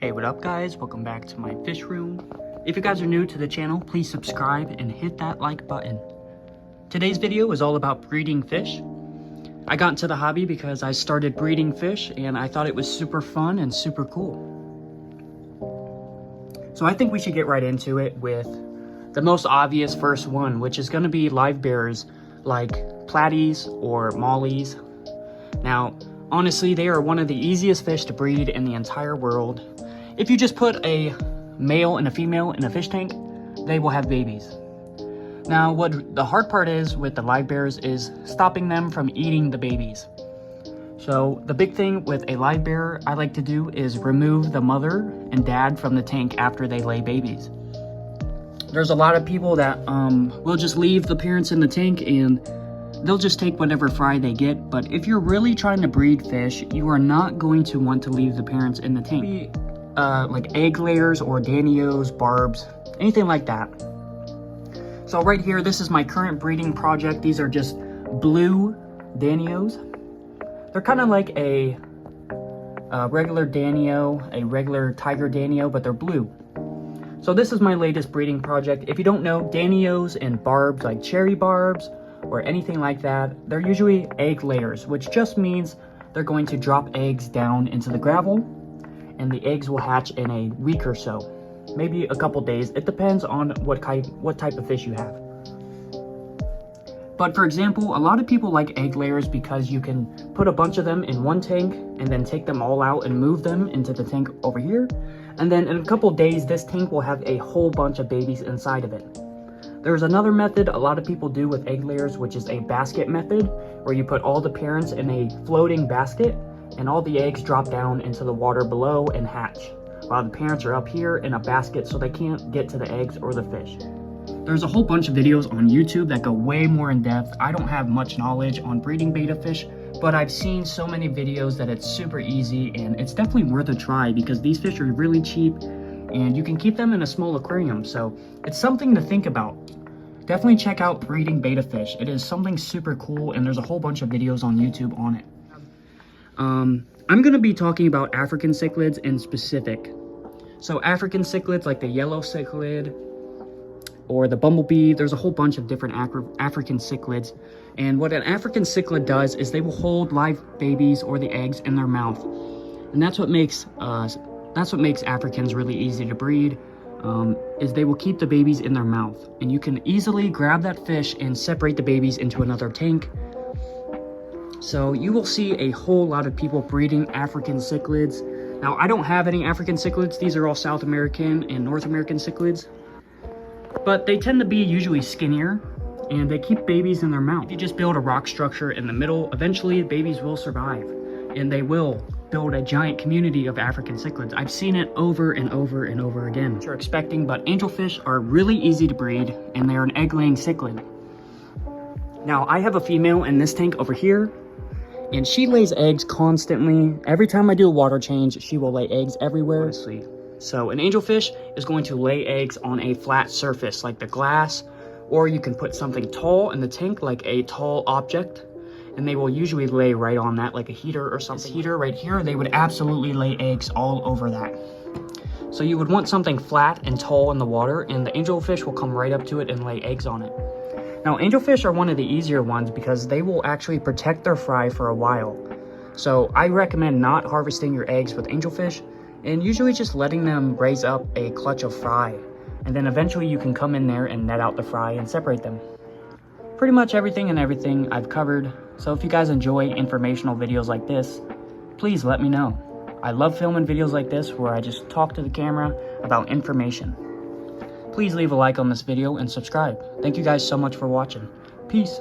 Hey, what up guys? Welcome back to my fish room. If you guys are new to the channel, please subscribe and hit that like button. Today's video is all about breeding fish. I got into the hobby because I started breeding fish and I thought it was super fun and super cool. So I think we should get right into it with the most obvious first one, which is going to be Livebears like platies or mollies. Now, honestly, they are one of the easiest fish to breed in the entire world. If you just put a male and a female in a fish tank, they will have babies. Now, what the hard part is with the Livebears is stopping them from eating the babies. So the big thing with a Livebear I like to do is remove the mother and dad from the tank after they lay babies. There's a lot of people that will just leave the parents in the tank and they'll just take whatever fry they get. But if you're really trying to breed fish, you are not going to want to leave the parents in the tank. Like egg layers or danios, barbs, anything like that. So right here, this is my current breeding project. These are just blue danios. They're kind of like a regular danio, a regular tiger danio, but they're blue. So this is my latest breeding project. If you don't know, danios and barbs, like cherry barbs or anything like that, they're usually egg layers, which just means they're going to drop eggs down into the gravel and the eggs will hatch in a week or so, maybe a couple days. It depends on what type of fish you have. But for example, a lot of people like egg layers because you can put a bunch of them in one tank and then take them all out and move them into the tank over here. And then in a couple days, this tank will have a whole bunch of babies inside of it. There's another method a lot of people do with egg layers, which is a basket method, where you put all the parents in a floating basket and all the eggs drop down into the water below and hatch, while the parents are up here in a basket so they can't get to the eggs or the fish. There's a whole bunch of videos on YouTube that go way more in depth. I don't have much knowledge on breeding betta fish, but I've seen so many videos that it's super easy and it's definitely worth a try because these fish are really cheap and you can keep them in a small aquarium. So it's something to think about. Definitely check out breeding betta fish. It is something super cool and there's a whole bunch of videos on YouTube on it. I'm going to be talking about African cichlids in specific. So African cichlids like the yellow cichlid or the bumblebee, there's a whole bunch of different African cichlids. And what an African cichlid does is they will hold live babies or the eggs in their mouth. And that's what makes Africans really easy to breed, is they will keep the babies in their mouth. And you can easily grab that fish and separate the babies into another tank. So you will see a whole lot of people breeding African cichlids. Now, I don't have any African cichlids. These are all South American and North American cichlids. But they tend to be usually skinnier and they keep babies in their mouth. If you just build a rock structure in the middle, eventually babies will survive and they will build a giant community of African cichlids. I've seen it over and over and over again. What you're expecting, but angelfish are really easy to breed and they're an egg-laying cichlid. Now, I have a female in this tank over here. And she lays eggs constantly. Every time I do a water change, she will lay eggs everywhere. Honestly. So an angelfish is going to lay eggs on a flat surface like the glass, or you can put something tall in the tank like a tall object, and they will usually lay right on that like a heater or something. This heater right here, they would absolutely lay eggs all over that. So you would want something flat and tall in the water, and the angelfish will come right up to it and lay eggs on it. Now, angelfish are one of the easier ones because they will actually protect their fry for a while. So I recommend not harvesting your eggs with angelfish and usually just letting them raise up a clutch of fry. And then eventually you can come in there and net out the fry and separate them. Pretty much everything I've covered. So if you guys enjoy informational videos like this, please let me know. I love filming videos like this where I just talk to the camera about information. Please leave a like on this video and subscribe. Thank you guys so much for watching. Peace.